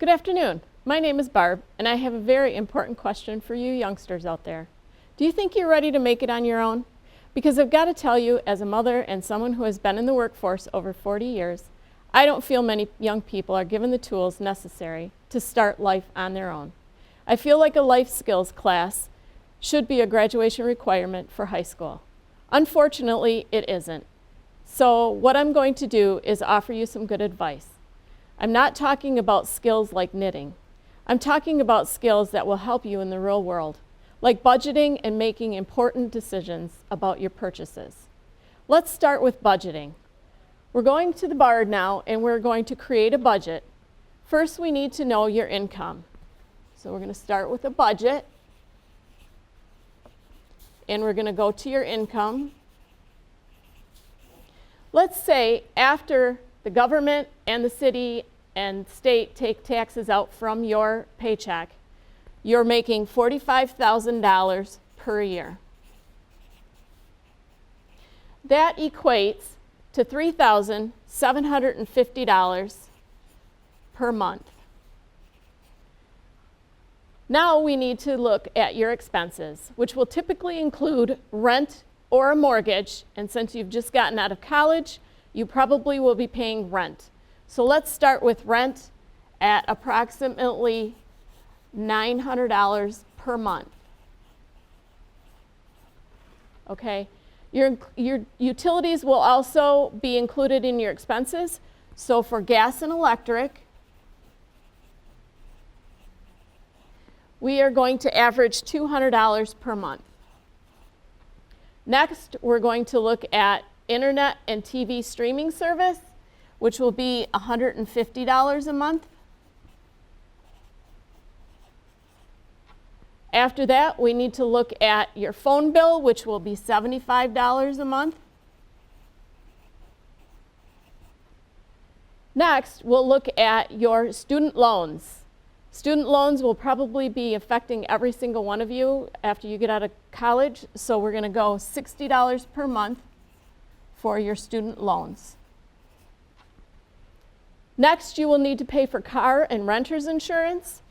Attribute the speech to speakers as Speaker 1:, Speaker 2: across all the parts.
Speaker 1: Good afternoon. My name is Barb, and I have a very important question for you youngsters out there. Do you think you're ready to make it on your own? Because I've got to tell you, as a mother and someone who has been in the workforce over 40 years, I don't feel many young people are given the tools necessary to start life on their own. I feel like a life skills class should be a graduation requirement for high school. Unfortunately, it isn't. So what I'm going to do is offer you some good advice. I'm not talking about skills like knitting. I'm talking about skills that will help you in the real world, like budgeting and making important decisions about your purchases. Let's start with budgeting. We're going to the bar now and we're going to create a budget. First, we need to know your income. So we're going to start with a budget. And we're going to go to your income. Let's say after the government and the city and state take taxes out from your paycheck, you're making $45,000 per year. That equates to $3,750 per month. Now we need to look at your expenses, which will typically include rent or a mortgage, and since you've just gotten out of college, you probably will be paying rent. So let's start with rent at approximately $900 per month. Okay, your utilities will also be included in your expenses. So for gas and electric, we are going to average $200 per month. Next, we're going to look at internet and TV streaming service, which will be $150 a month. After that, we need to look at your phone bill, which will be $75 a month. Next, we'll look at your student loans. Student loans will probably be affecting every single one of you after you get out of college, so we're going to go $60 per month for your student loans. Next, you will need to pay for car and renter's insurance.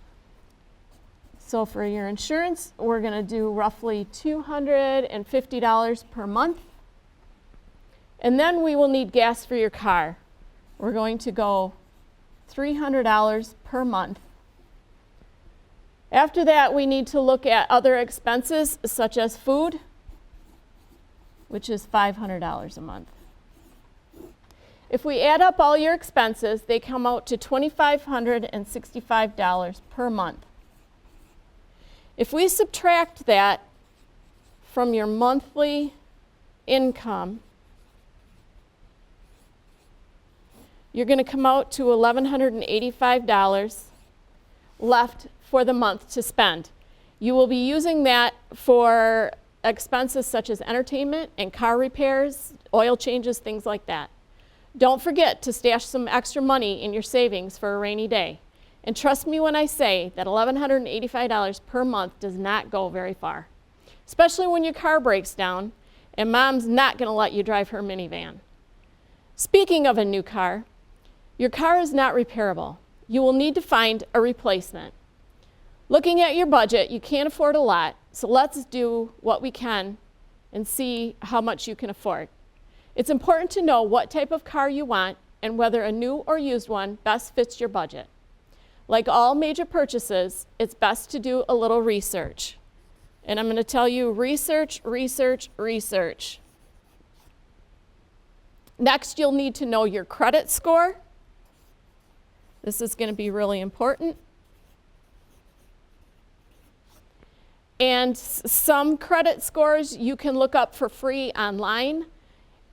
Speaker 1: So for your insurance, we're going to do roughly $250 per month. And then we will need gas for your car. We're going to go $300 per month. After that, we need to look at other expenses such as food, which is $500 a month. If we add up all your expenses, they come out to $2,565 per month. If we subtract that from your monthly income, you're going to come out to $1,185 left for the month to spend. You will be using that for expenses such as entertainment and car repairs, oil changes, things like that. Don't forget to stash some extra money in your savings for a rainy day. And trust me when I say that $1,185 per month does not go very far, especially when your car breaks down and mom's not going to let you drive her minivan. Speaking of a new car, your car is not repairable. You will need to find a replacement. Looking at your budget, you can't afford a lot, so let's do what we can and see how much you can afford. It's important to know what type of car you want and whether a new or used one best fits your budget. Like all major purchases, it's best to do a little research. And I'm going to tell you research, research, research. Next, you'll need to know your credit score. This is going to be really important. And some credit scores you can look up for free online.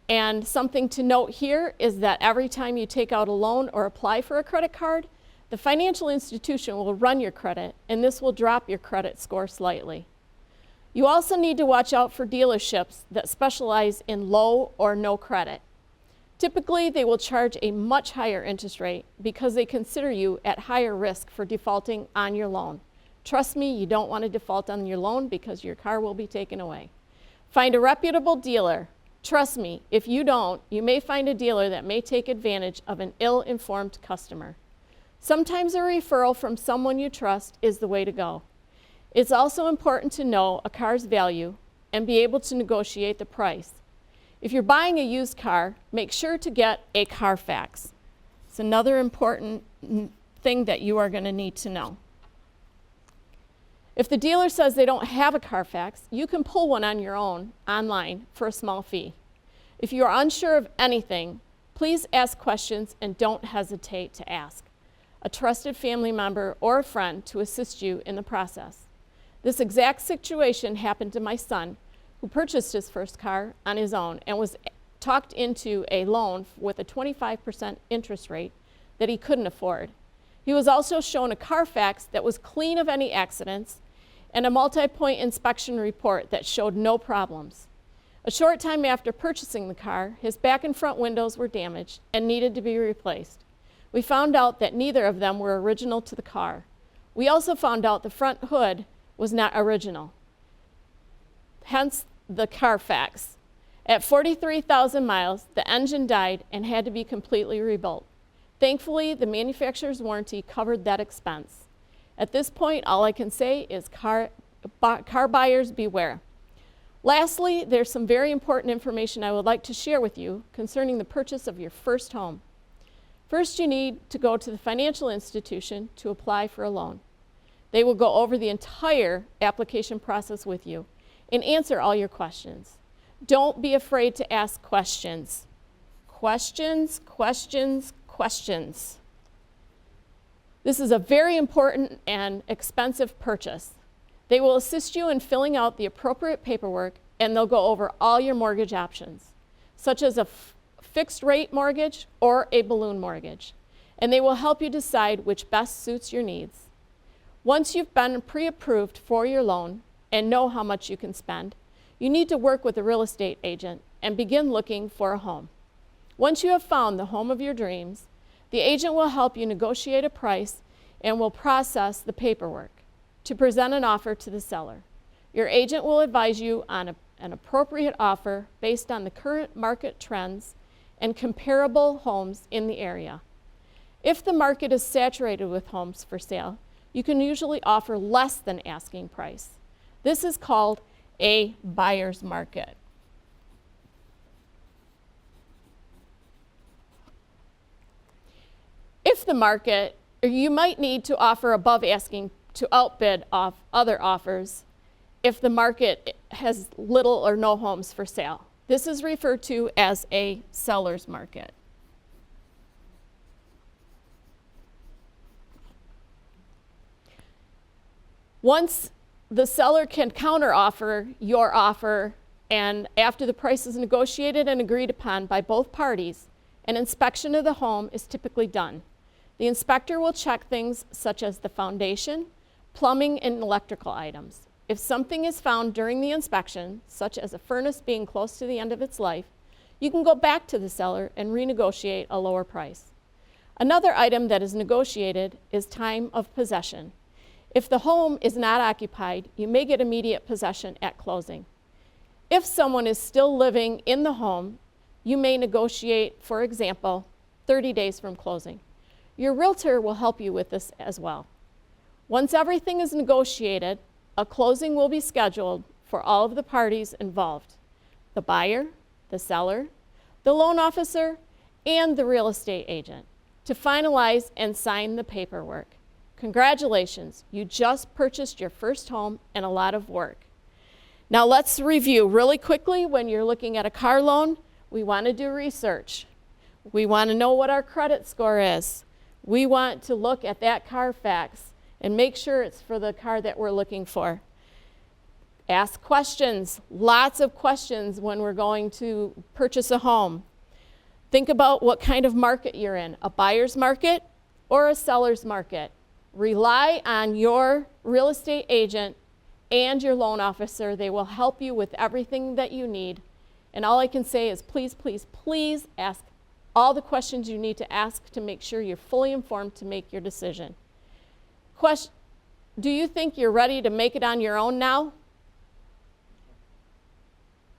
Speaker 1: And something to note here is that every time you take out a loan or apply for a credit card, the financial institution will run your credit, and this will drop your credit score slightly. You also need to watch out for dealerships that specialize in low or no credit. Typically, they will charge a much higher interest rate because they consider you at higher risk for defaulting on your loan. Trust me, you don't want to default on your loan because your car will be taken away. Find a reputable dealer. Trust me, if you don't, you may find a dealer that may take advantage of an ill-informed customer. Sometimes a referral from someone you trust is the way to go. It's also important to know a car's value and be able to negotiate the price. If you're buying a used car, make sure to get a Carfax. It's another important thing that you are going to need to know. If the dealer says they don't have a Carfax, you can pull one on your own online for a small fee. If you are unsure of anything, please ask questions and don't hesitate to ask a trusted family member or a friend to assist you in the process. This exact situation happened to my son, who purchased his first car on his own and was talked into a loan with a 25% interest rate that he couldn't afford. He was also shown a Carfax that was clean of any accidents and a multi-point inspection report that showed no problems. A short time after purchasing the car, his back and front windows were damaged and needed to be replaced. We found out that neither of them were original to the car. We also found out the front hood was not original, hence the Carfax. At 43,000 miles, the engine died and had to be completely rebuilt. Thankfully, the manufacturer's warranty covered that expense. At this point, all I can say is car buyers beware. Lastly, there's some very important information I would like to share with you concerning the purchase of your first home. First, you need to go to the financial institution to apply for a loan. They will go over the entire application process with you and answer all your questions. Don't be afraid to ask questions. Questions, questions, questions. This is a very important and expensive purchase. They will assist you in filling out the appropriate paperwork, and they'll go over all your mortgage options, such as a fixed rate mortgage or a balloon mortgage. And they will help you decide which best suits your needs. Once you've been pre-approved for your loan and know how much you can spend, you need to work with a real estate agent and begin looking for a home. Once you have found the home of your dreams, the agent will help you negotiate a price and will process the paperwork to present an offer to the seller. Your agent will advise you on an appropriate offer based on the current market trends and comparable homes in the area. If the market is saturated with homes for sale, you can usually offer less than asking price. This is called a buyer's market. If the market, or you might need to offer above asking to outbid off other offers if the market has little or no homes for sale. This is referred to as a seller's market. Once the seller can counteroffer your offer, and after the price is negotiated and agreed upon by both parties, an inspection of the home is typically done. The inspector will check things such as the foundation, plumbing, and electrical items. If something is found during the inspection, such as a furnace being close to the end of its life, you can go back to the seller and renegotiate a lower price. Another item that is negotiated is time of possession. If the home is not occupied, you may get immediate possession at closing. If someone is still living in the home, you may negotiate, for example, 30 days from closing. Your realtor will help you with this as well. Once everything is negotiated, a closing will be scheduled for all of the parties involved: the buyer, the seller, the loan officer, and the real estate agent, to finalize and sign the paperwork. Congratulations, you just purchased your first home and a lot of work. Now let's review really quickly. When you're looking at a car loan, we want to do research. We want to know what our credit score is. We want to look at that Carfax and make sure it's for the car that we're looking for. Ask questions, lots of questions when we're going to purchase a home. Think about what kind of market you're in, a buyer's market or a seller's market. Rely on your real estate agent and your loan officer. They will help you with everything that you need. And all I can say is please, please, please ask all the questions you need to ask to make sure you're fully informed to make your decision. Do you think you're ready to make it on your own now?